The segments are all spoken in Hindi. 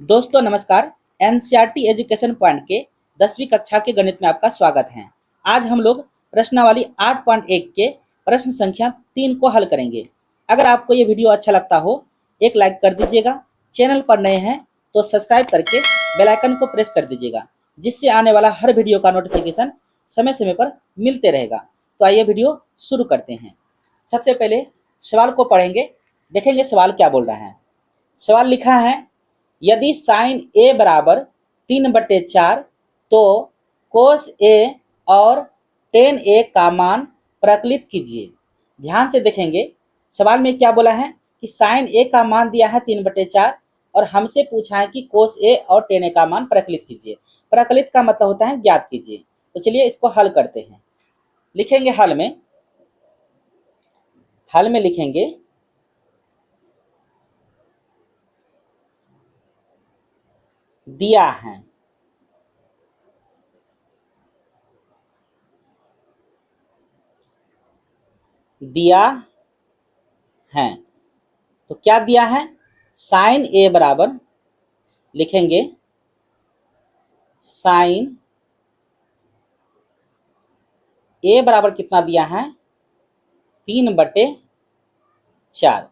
दोस्तों नमस्कार। एनसीईआरटी एजुकेशन पॉइंट के 10वीं कक्षा के गणित में आपका स्वागत है। आज हम लोग प्रश्नावली 8.1 के प्रश्न संख्या 3 को हल करेंगे। अगर आपको ये वीडियो अच्छा लगता हो एक लाइक कर दीजिएगा। चैनल पर नए हैं तो सब्सक्राइब करके बेल आइकन को प्रेस कर दीजिएगा, जिससे आने वाला हर वीडियो का नोटिफिकेशन समय समय पर मिलते रहेगा। तो आइए वीडियो शुरू करते हैं। सबसे पहले सवाल को पढ़ेंगे, देखेंगे सवाल क्या बोल रहा है। सवाल लिखा है, यदि साइन ए बराबर 3/4 तो कोस ए और टेन ए का मान प्रकलित कीजिए। ध्यान से देखेंगे सवाल में क्या बोला है कि साइन ए का मान दिया है 3/4 और हमसे पूछा है कि कोस ए और टेन ए का मान प्रकलित कीजिए। प्रकलित का मतलब होता है ज्ञात कीजिए। तो चलिए इसको हल करते हैं। लिखेंगे हल में लिखेंगे दिया है। दिया है तो क्या दिया है, साइन ए बराबर लिखेंगे साइन ए बराबर कितना दिया है 3/4।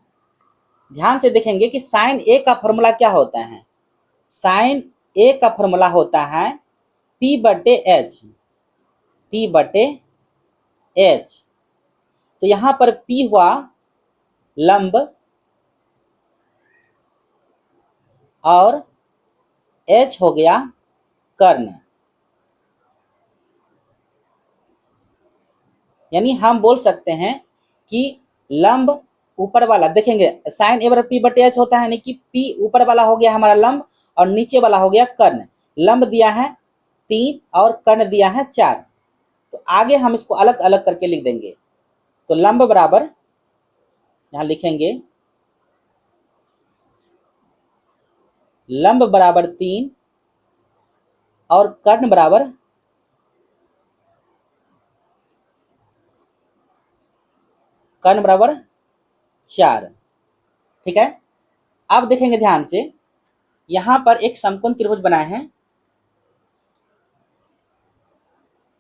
ध्यान से देखेंगे कि साइन ए का फॉर्मूला क्या होता है। साइन ए का फॉर्मूला होता है P/H। P/H तो यहाँ पर P हुआ लंब और H हो गया कर्ण। यानी हम बोल सकते हैं कि लंब ऊपर वाला, देखेंगे साइन ए बराबर P/H होता है, यानी कि P ऊपर वाला हो गया हमारा लंब और नीचे वाला हो गया कर्ण। लंब दिया है 3 और कर्ण दिया है 4। तो आगे हम इसको अलग अलग करके लिख देंगे। तो लंब बराबर यहाँ लिखेंगे लंब बराबर 3 और कर्ण बराबर 4। ठीक है। अब देखेंगे ध्यान से, यहां पर एक समकोण त्रिभुज बना है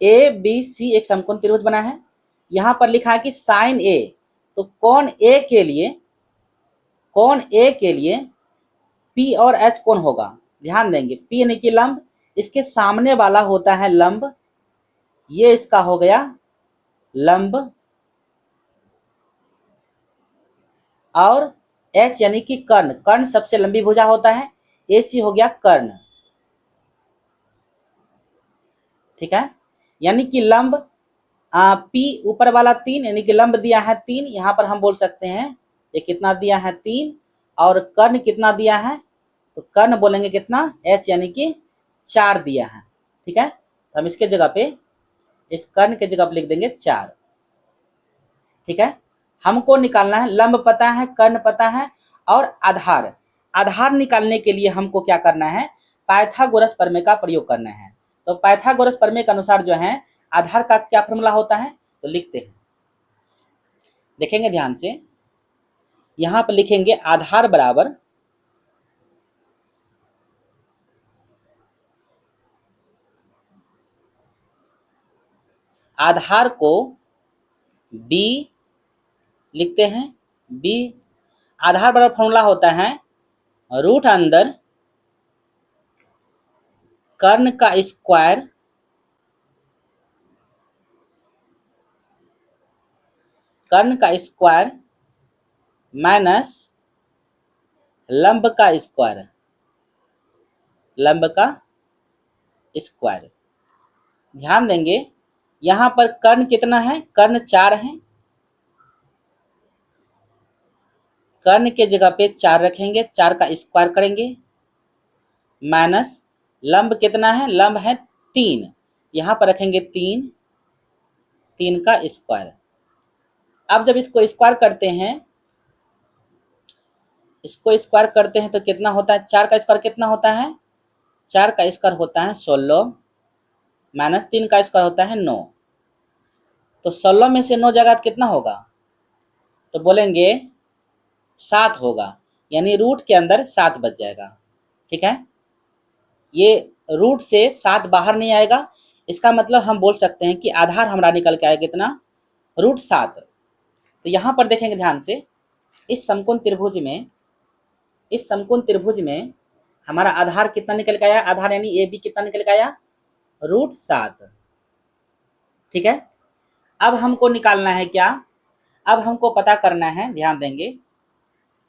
ए बी सी। एक समकोण त्रिभुज बना है। यहां पर लिखा है कि साइन ए, तो कोण ए के लिए पी और एच कोण होगा। ध्यान देंगे पी यानी कि लंब, इसके सामने वाला होता है लंब, ये इसका हो गया लंब, और एच यानी कि कर्ण। कर्ण सबसे लंबी भुजा होता है। एसी हो गया कर्ण। ठीक है। यानी कि लंब पी ऊपर वाला 3, यानी कि लंब दिया है 3। यहां पर हम बोल सकते हैं ये कितना दिया है 3, और कर्ण कितना दिया है, तो कर्ण बोलेंगे कितना, एच यानी कि 4 दिया है। ठीक है। तो हम इसके जगह पे, इस कर्ण के जगह पे लिख देंगे 4। ठीक है। हमको निकालना है, लंब पता है, कर्ण पता है और आधार। आधार निकालने के लिए हमको क्या करना है, पाइथागोरस प्रमेय का प्रयोग करना है। तो पाइथागोरस प्रमेय के अनुसार जो है आधार का क्या फॉर्मूला होता है, तो लिखते हैं। देखेंगे ध्यान से, यहां पर लिखेंगे आधार बराबर आधार को b लिखते हैं। b आधार बराबर फॉर्मूला होता है रूट अंदर कर्ण का स्क्वायर माइनस लंब का स्क्वायर। ध्यान देंगे यहां पर कर्ण कितना है, कर्ण 4 है। कर्ण के जगह पे 4 रखेंगे, 4 का स्क्वायर करेंगे, माइनस लंब कितना है, लंब है 3, यहां पर रखेंगे 3 का स्क्वायर। अब जब इसको स्क्वायर करते हैं तो कितना होता है, 4 का स्क्वायर कितना होता है, 4 का स्क्वायर होता है 16, माइनस 3 का स्क्वायर होता है 9। तो 16 में से 9 जाएगा तो कितना होगा, तो बोलेंगे 7 होगा। यानी रूट के अंदर 7 बच जाएगा। ठीक है, ये रूट से 7 बाहर नहीं आएगा। इसका मतलब हम बोल सकते हैं कि आधार हमारा निकल के आएगा कितना, √7। तो यहाँ पर देखेंगे ध्यान से, इस समकोण त्रिभुज में, इस समकोण त्रिभुज में हमारा आधार कितना निकल के आया, आधार यानी ए बी कितना निकल के आया, √7। ठीक है, अब हमको निकालना है क्या, अब हमको पता करना है, ध्यान देंगे,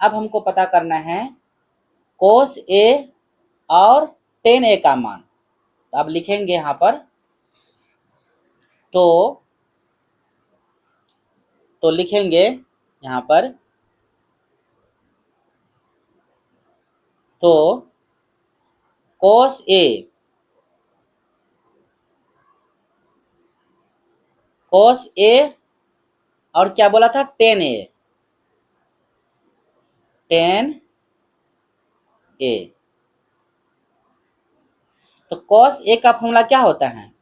अब हमको पता करना है cos A और tan A का मान। तो अब लिखेंगे यहाँ पर, तो लिखेंगे यहाँ पर, तो cos A और क्या बोला था, tan A। तो cos A का फॉर्मूला क्या होता है,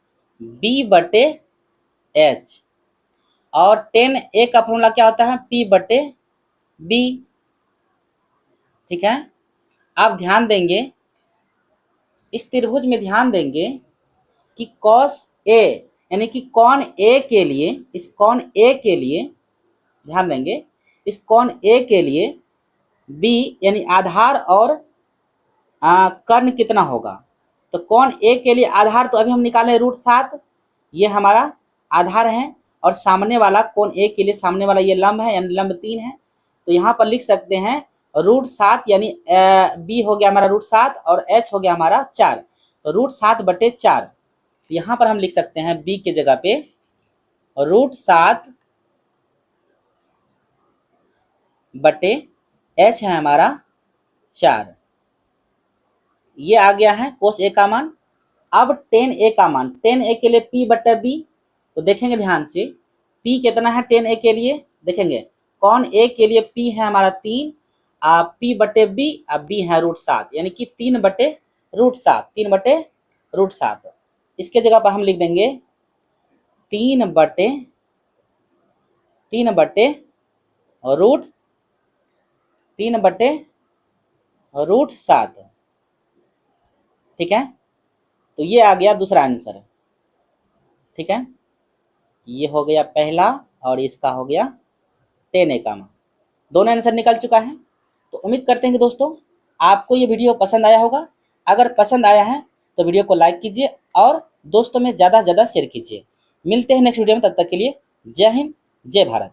B/H, और tan A का फॉर्मूला क्या होता है, P/B। ठीक है, आप ध्यान देंगे, इस त्रिभुज में ध्यान देंगे कि cos A यानी कि कोण A के लिए, इस कोण A के लिए ध्यान देंगे, इस कोण A के लिए B यानी आधार और कर्ण कितना होगा। तो कोण A के लिए आधार तो अभी हम निकाले √7, ये हमारा आधार है, और सामने वाला कोण A के लिए सामने वाला ये लंब है, यानी लंब 3 है। तो यहाँ पर लिख सकते हैं √7 यानी B हो गया हमारा √7 और H हो गया हमारा 4, तो √7/4। यहाँ पर हम लिख सकते हैं B के जगह पे √7/H है हमारा 4। ये आ गया है cos A का मान। अब tan A का मान, tan A के लिए P/B। तो देखेंगे ध्यान से, P कितना है tan A के लिए, देखेंगे कोण A के लिए P है हमारा 3, P/B, B है √7 यानी कि 3/√7, 3/√7। इसके जगह पर हम लिख देंगे 3/√7। ठीक है, तो ये आ गया दूसरा आंसर। ठीक है, ये हो गया पहला और इसका हो गया tan A का मान, दोनों आंसर निकल चुका है। तो उम्मीद करते हैं कि दोस्तों आपको ये वीडियो पसंद आया होगा। अगर पसंद आया है तो वीडियो को लाइक कीजिए और दोस्तों में ज़्यादा से ज़्यादा शेयर कीजिए। मिलते हैं नेक्स्ट वीडियो में, तब तक के लिए जय हिंद, जय भारत।